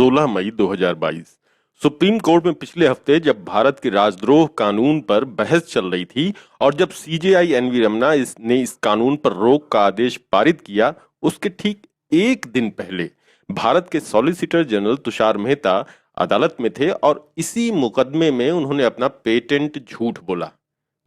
16 मई 2022। Supreme court में पिछले हफ्ते जब भारत के राजद्रोह कानून पर बहस चल रही थी और जब सीजेआई एनवी रमन्ना ने इस कानून पर रोक का आदेश पारित किया, उसके ठीक एक दिन पहले भारत के सॉलिसिटर जनरल तुषार मेहता अदालत में थे और इसी मुकदमे में उन्होंने अपना पेटेंट झूठ बोला।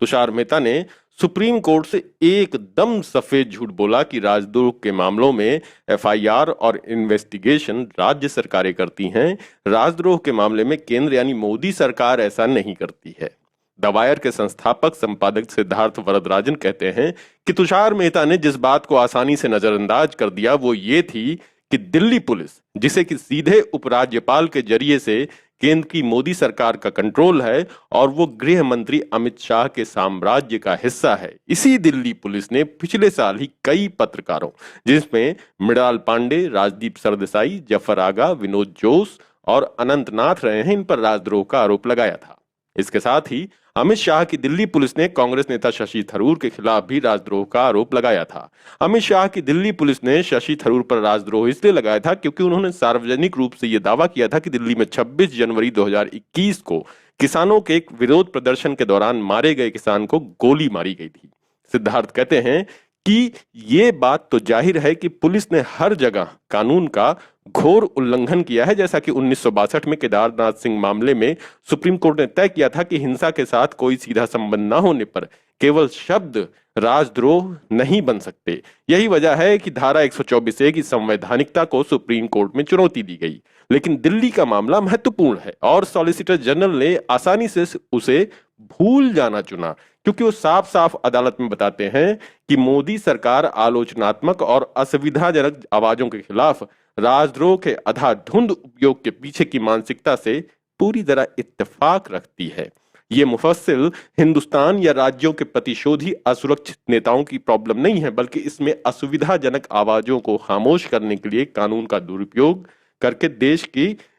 तुषार मेहता ने सुप्रीम कोर्ट से एकदम सफेद झूठ बोला कि राजद्रोह के मामलों में एफआईआर और इन्वेस्टिगेशन राज्य सरकारें करती हैं। राजद्रोह के मामले में केंद्र यानी मोदी सरकार ऐसा नहीं करती है। द वायर के संस्थापक संपादक सिद्धार्थ वरदराजन कहते हैं कि तुषार मेहता ने जिस बात को आसानी से नजरअंदाज कर दिया वो ये थी कि दिल्ली पुलिस, जिसे कि सीधे उपराज्यपाल के जरिए से केंद्र की मोदी सरकार का कंट्रोल है और वो गृह मंत्री अमित शाह के साम्राज्य का हिस्सा है, इसी दिल्ली पुलिस ने पिछले साल ही कई पत्रकारों, जिसमें मृणाल पांडे, राजदीप सरदेसाई, जफर आगा, विनोद जोश और अनंतनाथ रहे हैं, इन पर राजद्रोह का आरोप लगाया था। इसके साथ ही अमित शाह की दिल्ली पुलिस ने कांग्रेस नेता शशि थरूर के खिलाफ भी राजद्रोह का आरोप लगाया था। अमित शाह की दिल्ली पुलिस ने शशि थरूर पर राजद्रोह इसलिए लगाया था क्योंकि उन्होंने सार्वजनिक रूप से यह दावा किया था कि दिल्ली में 26 जनवरी 2021 को किसानों के एक विरोध प्रदर्शन के दौरान मारे गए किसान को गोली मारी गई थी। सिद्धार्थ कहते हैं कि ये बात तो जाहिर है कि पुलिस ने हर जगह कानून का घोर उल्लंघन किया है, जैसा कि 1962 में केदारनाथ सिंह मामले में सुप्रीम कोर्ट ने तय किया था कि हिंसा के साथ कोई सीधा संबंध न होने पर केवल शब्द राजद्रोह नहीं बन सकते। यही वजह है कि धारा 124A की संवैधानिकता को सुप्रीम कोर्ट में चुनौती दी गई। लेकिन दिल्ली का मामला महत्वपूर्ण है और सॉलिसिटर जनरल ने आसानी से उसे भूल जाना चुना, क्योंकि वो साफ साफ अदालत में बताते हैं कि मोदी सरकार आलोचनात्मक और असुविधाजनक आवाजों के खिलाफ राजद्रोह के अंधाधुंध उपयोग के पीछे की मानसिकता से पूरी तरह इत्तेफाक रखती है। ये मुफस्सिल हिंदुस्तान या राज्यों के प्रतिशोधी असुरक्षित नेताओं की प्रॉब्लम नहीं है, बल्कि इसमें असुविधाजनक आवाजों को खामोश करने के लिए कानून का दुरुपयोग करके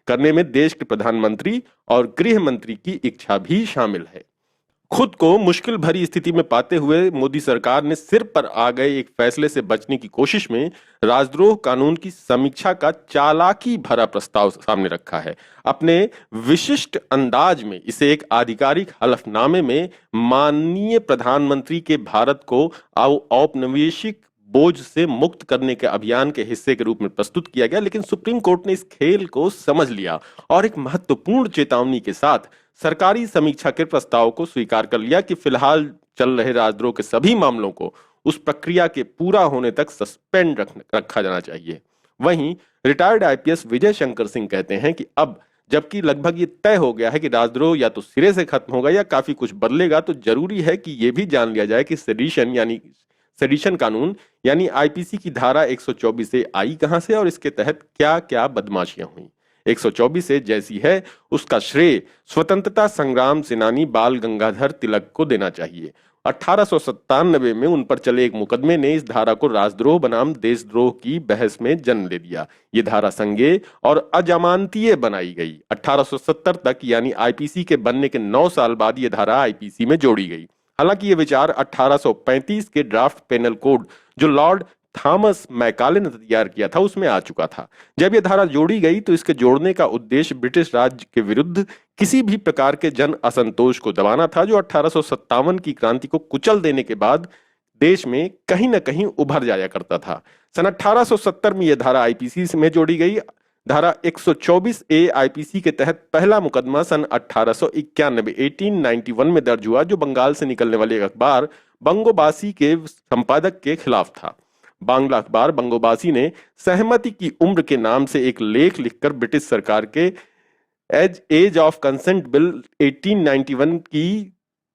करने में देश के प्रधानमंत्री और गृह मंत्री की इच्छा भी शामिल है। खुद को मुश्किल भरी स्थिति में पाते हुए मोदी सरकार ने सिर पर आ गए एक फैसले से बचने की कोशिश में राजद्रोह कानून की समीक्षा का चालाकी भरा प्रस्ताव सामने रखा है। अपने विशिष्ट अंदाज में इसे एक आधिकारिक हलफनामे में माननीय प्रधानमंत्री के भारत को औपनिवेशिक बोझ से मुक्त करने के अभियान के हिस्से के रूप में प्रस्तुत किया गया। लेकिन सुप्रीम कोर्ट ने इस खेल को समझ लिया और एक महत्वपूर्ण चेतावनी के साथ सरकारी समीक्षा के प्रस्ताव को स्वीकार कर लिया कि फिलहाल चल रहे राजद्रोह के सभी मामलों को उस प्रक्रिया के पूरा होने तक सस्पेंड रखा जाना चाहिए। वहीं रिटायर्ड आईपीएस विजय शंकर सिंह कहते हैं कि अब जबकि लगभग ये तय हो गया है कि राजद्रोह या तो सिरे से खत्म होगा या काफी कुछ बदलेगा, तो जरूरी है कि यह भी जान लिया जाए कि सेडिशन कानून यानी आईपीसी की धारा 124A आई कहां से और इसके तहत क्या क्या बदमाशियां हुई। 124A जैसी है उसका श्रेय स्वतंत्रता संग्राम सेनानी बाल गंगाधर तिलक को देना चाहिए। 1897 में उन पर चले एक मुकदमे ने इस धारा को राजद्रोह बनाम देशद्रोह की बहस में जन्म ले दिया। ये धारा संज्ञेय और अजमानतीय बनाई गई। 1870 तक यानी आईपीसी के बनने के 9 साल बाद ये धारा आईपीसी में जोड़ी गई। हालांकि ये विचार 1835 के ड्राफ्ट पेनल कोड जो लॉर्ड थॉमस मैकाले ने तैयार किया था उसमें आ चुका था। जब यह धारा जोड़ी गई तो इसके जोड़ने का उद्देश्य ब्रिटिश राज के विरुद्ध किसी भी प्रकार के जन असंतोष को दबाना था, जो 1857 की क्रांति को कुचल देने के बाद देश में कहीं ना कहीं उभर जाया करता था। सन 1870 में यह धारा आईपीसी में जोड़ी गई। धारा 124A आईपीसी के तहत पहला मुकदमा सन 1891 में दर्ज हुआ, जो बंगाल से निकलने वाले एक अखबार बंगोबासी के संपादक के खिलाफ था। बांग्ला अखबार बंगोबासी ने सहमति की उम्र के नाम से एक लेख लिखकर ब्रिटिश सरकार के एज ऑफ कंसेंट बिल 1891 की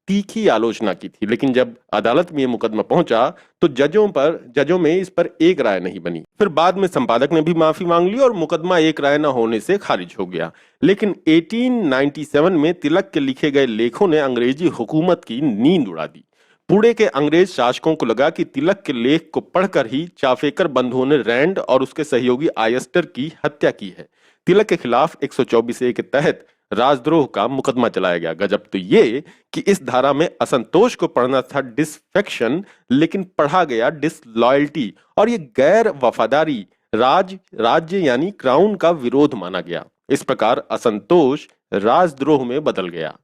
तीखी आलोचना की थी। लेकिन जब अदालत में यह मुकदमा पहुंचा तो जजों में इस पर एक राय नहीं बनी। फिर बाद में संपादक ने भी माफी मांग ली और मुकदमा एक राय न होने से खारिज हो गया। लेकिन 1897 में तिलक के लिखे गए लेखों ने अंग्रेजी हुकूमत की नींद उड़ा दी। पुणे के अंग्रेज शासकों को लगा कि तिलक के लेख को पढ़कर ही चाफेकर बंधुओं ने रैंड और उसके सहयोगी आयस्टर की हत्या की है। तिलक के खिलाफ 124A के तहत राजद्रोह का मुकदमा चलाया गया। गजब तो ये कि इस धारा में असंतोष को पढ़ना था डिसफेक्शन, लेकिन पढ़ा गया डिसलॉयल्टी, और ये गैर वफादारी राज्य यानी क्राउन का विरोध माना गया। इस प्रकार असंतोष राजद्रोह में बदल गया।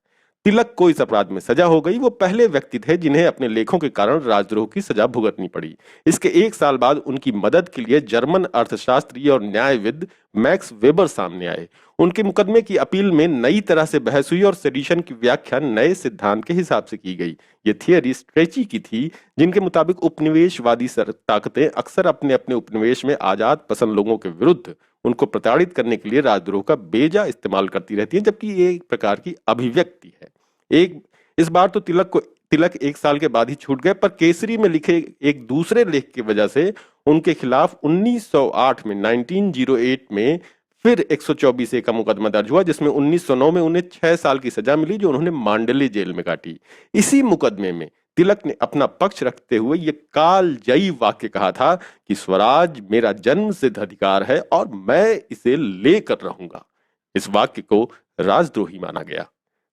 तिलक को इस अपराध में सजा हो गई। वो पहले व्यक्ति थे जिन्हें अपने लेखों के कारण राजद्रोह की सजा भुगतनी पड़ी। इसके एक साल बाद उनकी मदद के लिए जर्मन अर्थशास्त्री और न्यायविद मैक्स वेबर सामने आए। उनके मुकदमे की अपील में नई तरह से बहस हुई और सेडिशन की व्याख्या नए सिद्धांत के हिसाब से की गई। ये थियरी स्ट्रेची की थी, जिनके मुताबिक उपनिवेशवादी ताकतें अक्सर अपने अपने उपनिवेश में आजाद पसंद लोगों के विरुद्ध उनको प्रताड़ित करने के लिए राजद्रोह का बेजा इस्तेमाल करती रहती हैं, जबकि ये एक प्रकार की अभिव्यक्ति है। एक इस बार तो तिलक एक साल के बाद ही छूट गए, पर केसरी में लिखे एक दूसरे लेख की वजह से उनके खिलाफ 1908 में 1908 में फिर 124A का मुकदमा दर्ज हुआ, जिसमें 1909 में उन्हें 6 साल की सजा मिली, जो उन्होंने मांडले जेल में काटी। इसी मुकदमे में तिलक ने अपना पक्ष रखते हुए ये कालजयी वाक्य कहा था कि स्वराज मेरा जन्म सिद्ध अधिकार है और मैं इसे लेकर रहूंगा। इस वाक्य को राजद्रोही माना गया।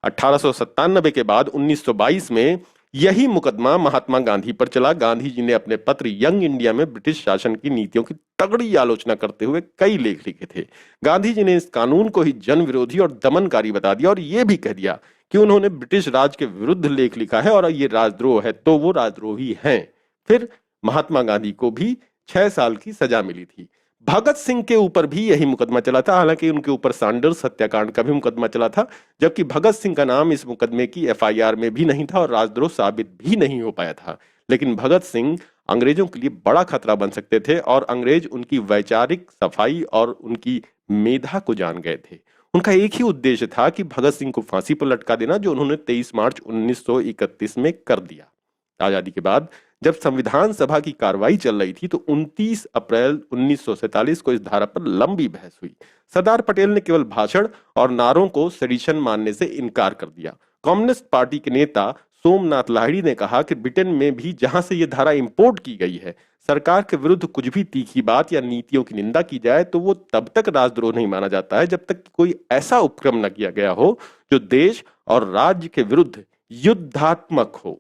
1897 के बाद 1922 में यही मुकदमा महात्मा गांधी पर चला। गांधी जी ने अपने पत्र यंग इंडिया में ब्रिटिश शासन की नीतियों की तगड़ी आलोचना करते हुए कई लेख लिखे थे। गांधी जी ने इस कानून को ही जन विरोधी और दमनकारी बता दिया और यह भी कह दिया कि उन्होंने ब्रिटिश राज के विरुद्ध लेख लिखा है और ये राजद्रोह है, तो वो राजद्रोही हैं। फिर महात्मा गांधी को भी 6 साल की सजा मिली थी। भगत सिंह के ऊपर भी यही मुकदमा चला था। हालांकि उनके ऊपर सैंडर्स हत्याकांड का भी मुकदमा चला था, जबकि भगत सिंह का नाम इस मुकदमे की एफआईआर में भी नहीं था और राजद्रोह साबित भी नहीं हो पाया था। लेकिन भगत सिंह अंग्रेजों के लिए बड़ा खतरा बन सकते थे और अंग्रेज उनकी वैचारिक सफाई और उनकी मेधा को जान गए थे। उनका एक ही उद्देश्य था कि भगत सिंह को फांसी पर लटका देना, जो उन्होंने 23 मार्च 1931 में कर दिया। आजादी के बाद जब संविधान सभा की कार्रवाई चल रही थी तो 29 अप्रैल 1947 को इस धारा पर लंबी बहस हुई। सरदार पटेल ने केवल भाषण और नारों को सेडिशन मानने से इनकार कर दिया। कम्युनिस्ट पार्टी के नेता सोमनाथ लाहिड़ी ने कहा कि ब्रिटेन में भी जहां से यह धारा इंपोर्ट की गई है, सरकार के विरुद्ध कुछ भी तीखी बात या नीतियों की निंदा की जाए तो वो तब तक राजद्रोह नहीं माना जाता है जब तक कोई ऐसा उपक्रम न किया गया हो जो देश और राज्य के विरुद्ध युद्धात्मक हो।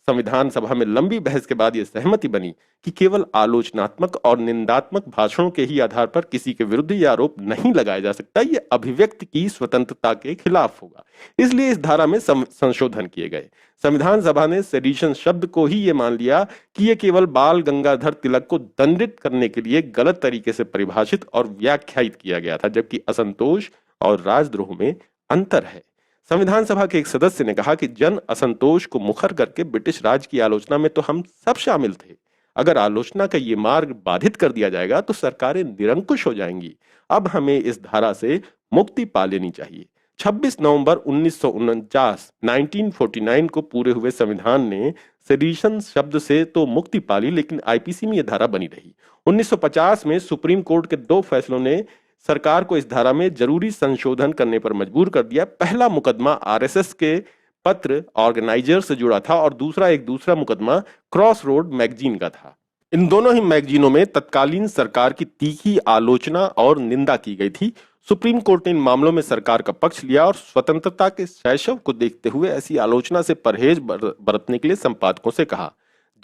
संविधान सभा में लंबी बहस के बाद यह सहमति बनी कि केवल आलोचनात्मक और निंदात्मक भाषणों के ही आधार पर किसी के विरुद्ध यह आरोप नहीं लगाया जा सकता। यह अभिव्यक्ति की स्वतंत्रता के खिलाफ होगा। इसलिए इस धारा में संशोधन किए गए। संविधान सभा ने सेडिशन शब्द को ही यह मान लिया कि यह केवल बाल गंगाधर तिलक को दंडित करने के लिए गलत तरीके से परिभाषित और व्याख्यायित किया गया था, जबकि असंतोष और राजद्रोह में अंतर है। संविधान सभा के एक सदस्य ने कहा कि जन असंतोष को मुखर करके ब्रिटिश राज की आलोचना में तो हम सब शामिल थे। अगर आलोचना का ये मार्ग बाधित कर दिया जाएगा तो सरकारें निरंकुश हो जाएंगी। अब हमें इस धारा से मुक्ति पा लेनी चाहिए। 26 नवंबर 1949 को पूरे हुए संविधान ने सेडिशन शब्द से तो मुक्ति पा ली, लेकिन आईपीसी में यह धारा बनी रही। 1950 में सुप्रीम कोर्ट के 2 फैसलों ने सरकार को इस धारा में जरूरी संशोधन करने पर मजबूर कर दिया। पहला मुकदमा आरएसएस के पत्र ऑर्गेनाइजर से जुड़ा था और दूसरा मुकदमा क्रॉस रोड मैगजीन का था। इन दोनों ही मैगजीनों में तत्कालीन सरकार की तीखी आलोचना और निंदा की गई थी। सुप्रीम कोर्ट ने इन मामलों में सरकार का पक्ष लिया और स्वतंत्रता के शैशव को देखते हुए ऐसी आलोचना से परहेज बरतने के लिए संपादकों से कहा।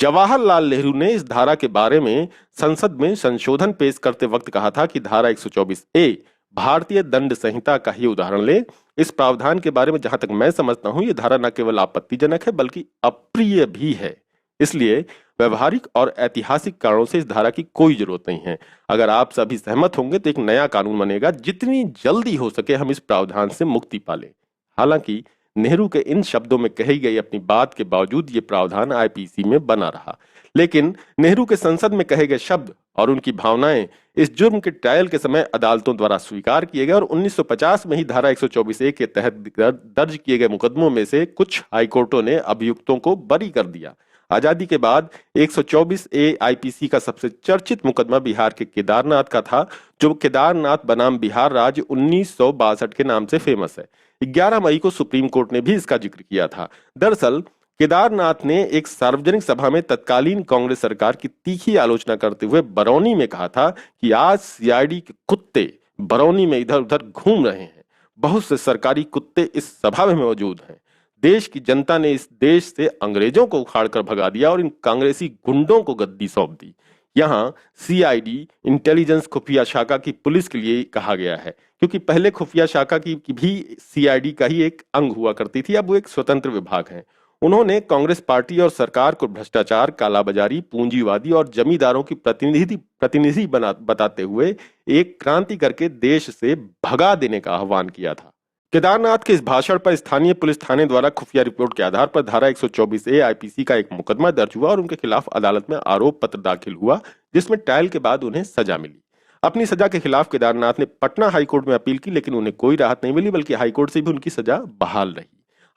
जवाहरलाल नेहरू ने इस धारा के बारे में संसद में संशोधन पेश करते वक्त कहा था कि धारा 124A भारतीय दंड संहिता का ही उदाहरण ले। इस प्रावधान के बारे में जहां तक मैं समझता हूं, यह धारा न केवल आपत्तिजनक है बल्कि अप्रिय भी है। इसलिए व्यवहारिक और ऐतिहासिक कारणों से इस धारा की कोई जरूरत नहीं है। अगर आप सभी सहमत होंगे तो एक नया कानून बनेगा। जितनी जल्दी हो सके हम इस प्रावधान से मुक्ति पालें। हालांकि नेहरू के इन शब्दों में कही गई अपनी बात के बावजूद ये प्रावधान आईपीसी में बना रहा, लेकिन नेहरू के संसद में कहे गए शब्द और उनकी भावनाएं इस जुर्म के ट्रायल के समय अदालतों द्वारा स्वीकार किए गए और 1950 में ही धारा 124A के तहत दर्ज किए गए मुकदमों में से कुछ हाईकोर्टों ने अभियुक्तों को बरी कर दिया। आजादी के बाद 124A आईपीसी का सबसे चर्चित मुकदमा बिहार के केदारनाथ का था, जो केदारनाथ बनाम बिहार राज्य 1962 के नाम से फेमस है। 11 मई को सुप्रीम कोर्ट ने भी इसका जिक्र किया था। दरअसल केदारनाथ ने एक सार्वजनिक सभा में तत्कालीन कांग्रेस सरकार की तीखी आलोचना करते हुए बरौनी में कहा था कि आज सीआईडी के कुत्ते बरौनी में इधर उधर घूम रहे हैं। बहुत से सरकारी कुत्ते इस सभा में मौजूद हैं। देश की जनता ने इस देश से अंग्रेजों को उखाड़ कर भगा दिया और इन कांग्रेसी गुंडों को गद्दी सौंप दी। यहाँ सीआईडी इंटेलिजेंस खुफिया शाखा की पुलिस के लिए कहा गया है, क्योंकि पहले खुफिया शाखा की भी सीआईडी का ही एक अंग हुआ करती थी, अब वो एक स्वतंत्र विभाग है। उन्होंने कांग्रेस पार्टी और सरकार को भ्रष्टाचार, कालाबाजारी, पूंजीवादी और जमींदारों की प्रतिनिधि बताते हुए एक क्रांति करके देश से भगा देने का आह्वान किया था। केदारनाथ के इस भाषण पर स्थानीय पुलिस थाने द्वारा खुफिया रिपोर्ट के आधार पर धारा 124A आईपीसी का एक मुकदमा दर्ज हुआ और उनके खिलाफ अदालत में आरोप पत्र दाखिल हुआ, जिसमें ट्रायल के बाद उन्हें सजा मिली। अपनी सजा के खिलाफ केदारनाथ ने पटना हाईकोर्ट में अपील की, लेकिन उन्हें कोई राहत नहीं मिली, बल्कि हाईकोर्ट से भी उनकी सजा बहाल रही।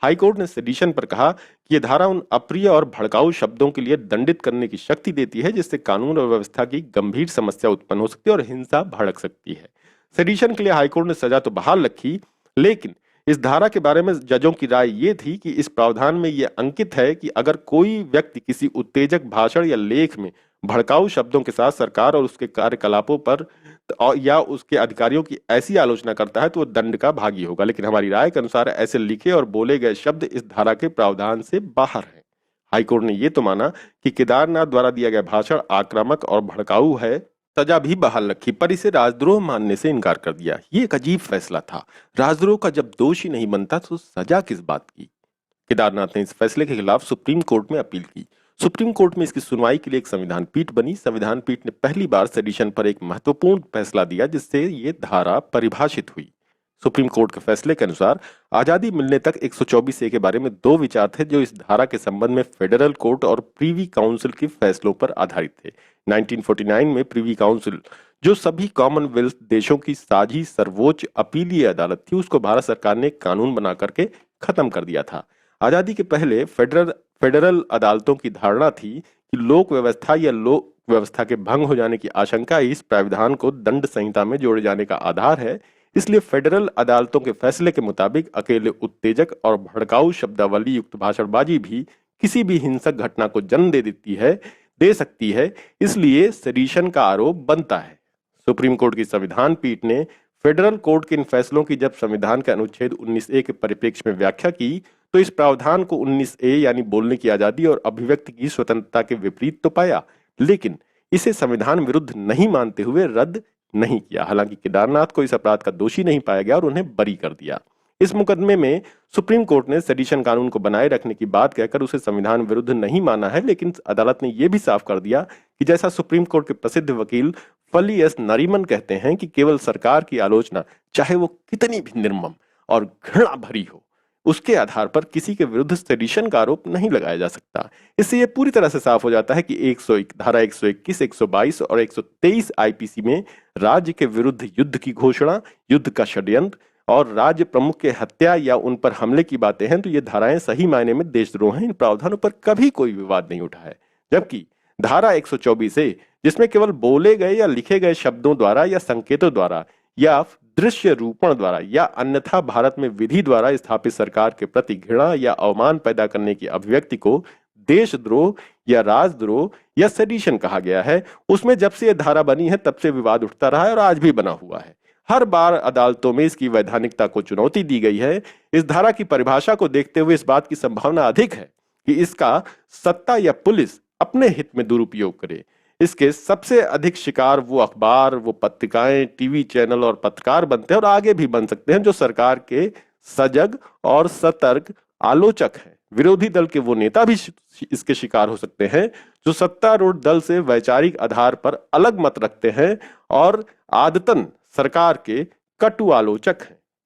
हाईकोर्ट ने सेडिशन पर कहा कि यह धारा उन अप्रिय और भड़काऊ शब्दों के लिए दंडित करने की शक्ति देती है जिससे कानून और व्यवस्था की गंभीर समस्या उत्पन्न हो सकती है और हिंसा भड़क सकती है। सेडिशन के लिए हाईकोर्ट ने सजा तो बहाल रखी, लेकिन इस धारा के बारे में जजों की राय ये थी कि इस प्रावधान में यह अंकित है कि अगर कोई व्यक्ति किसी उत्तेजक भाषण या लेख में भड़काऊ शब्दों के साथ सरकार और उसके कार्यकलापों पर या उसके अधिकारियों की ऐसी आलोचना करता है तो वह दंड का भागी होगा। लेकिन हमारी राय के अनुसार ऐसे लिखे और बोले गए शब्द इस धारा के प्रावधान से बाहर हैं। हाईकोर्ट ने यह तो माना कि केदारनाथ द्वारा दिया गया भाषण आक्रामक और भड़काऊ है, सजा भी बहाल रखी, पर इसे राजद्रोह मानने से इनकार कर दिया। ये एक अजीब फैसला था। राजद्रोह का जब दोषी नहीं बनता तो सजा किस बात की। केदारनाथ ने इस फैसले के खिलाफ सुप्रीम कोर्ट में अपील की। सुप्रीम कोर्ट में इसकी सुनवाई के लिए एक संविधान पीठ बनी। संविधान पीठ ने पहली बार सेडिशन पर एक महत्वपूर्ण फैसला दिया, जिससे ये धारा परिभाषित हुई। सुप्रीम कोर्ट के फैसले के अनुसार आजादी मिलने तक 124A के बारे में दो विचार थे जो इस धारा के संबंध में फेडरल कोर्ट और प्रीवी काउंसिल के फैसलों पर आधारित थे। 1949 में प्रीवी काउंसिल, जो सभी कॉमनवेल्थ देशों की साझी सर्वोच्च अपीलीय अदालत थी, उसको भारत सरकार ने कानून बना करके खत्म कर दिया था। आजादी के पहले फेडरल अदालतों की धारणा थी कि लोक व्यवस्था या लोक व्यवस्था के भंग हो जाने की आशंका इस प्राविधान को दंड संहिता में जोड़े जाने का आधार है। इसलिए फेडरल अदालतों के फैसले के मुताबिक अकेले उत्तेजक और भड़काऊ शब्दावली युक्त भाषणबाजी भी किसी भी हिंसक घटना को जन्म दे सकती है, इसलिए सेडिशन का आरोप बनता है। सुप्रीम कोर्ट की संविधान पीठ ने फेडरल कोर्ट के इन फैसलों की जब संविधान के अनुच्छेद 19A के परिप्रेक्ष्य में व्याख्या की तो इस प्रावधान को 19A यानी बोलने की आजादी और अभिव्यक्ति की स्वतंत्रता के विपरीत तो पाया, लेकिन इसे संविधान विरुद्ध नहीं मानते हुए रद्द नहीं किया। हालांकि केदारनाथ को इस अपराध का दोषी नहीं पाया गया और उन्हें बरी कर दिया। इस मुकदमे में सुप्रीम कोर्ट ने सेडिशन कानून को बनाए रखने की बात कहकर उसे संविधान विरुद्ध नहीं माना है, लेकिन अदालत ने यह भी साफ कर दिया कि जैसा सुप्रीम कोर्ट के प्रसिद्ध वकील फली एस नरीमन कहते हैं कि केवल सरकार की आलोचना, चाहे वो कितनी भी निर्मम और घृणा भरी हो, उसके आधार पर किसी के विरुद्ध सेडिशन का आरोप नहीं लगाया जा सकता। इससे यह पूरी तरह से साफ हो जाता है कि धारा 121, 122 और 123 आईपीसी में राज्य के विरुद्ध युद्ध की घोषणा, युद्ध का षड्यंत्र और राज्य प्रमुख के हत्या या उन पर हमले की बातें हैं तो ये धाराएं सही मायने में देशद्रोह हैं। इन प्रावधानों पर कभी कोई विवाद नहीं उठा है। जबकि धारा 124A, जिसमें केवल बोले गए या लिखे गए शब्दों द्वारा या संकेतों द्वारा या दृश्य रूपण द्वारा या अन्यथा भारत में विधि द्वारा स्थापित सरकार के प्रति घृणा या अवमान पैदा करने की अभिव्यक्ति को देशद्रोह या राजद्रोह या सेडिशन कहा गया है, उसमें जब से यह धारा बनी है तब से विवाद उठता रहा है और आज भी बना हुआ है। हर बार अदालतों में इसकी वैधानिकता को चुनौती दी गई है। इस धारा की परिभाषा को देखते हुए इस बात की संभावना अधिक है कि इसका सत्ता या पुलिस अपने हित में दुरुपयोग करे। इसके सबसे अधिक शिकार वो अखबार, वो पत्रिकाएं, टीवी चैनल और पत्रकार बनते हैं और आगे भी बन सकते हैं जो सरकार के सजग और सतर्क आलोचक हैं। विरोधी दल के वो नेता भी इसके शिकार हो सकते हैं जो सत्तारूढ़ दल से वैचारिक आधार पर अलग मत रखते हैं और आदतन सरकार के कटु आलोचक हैं।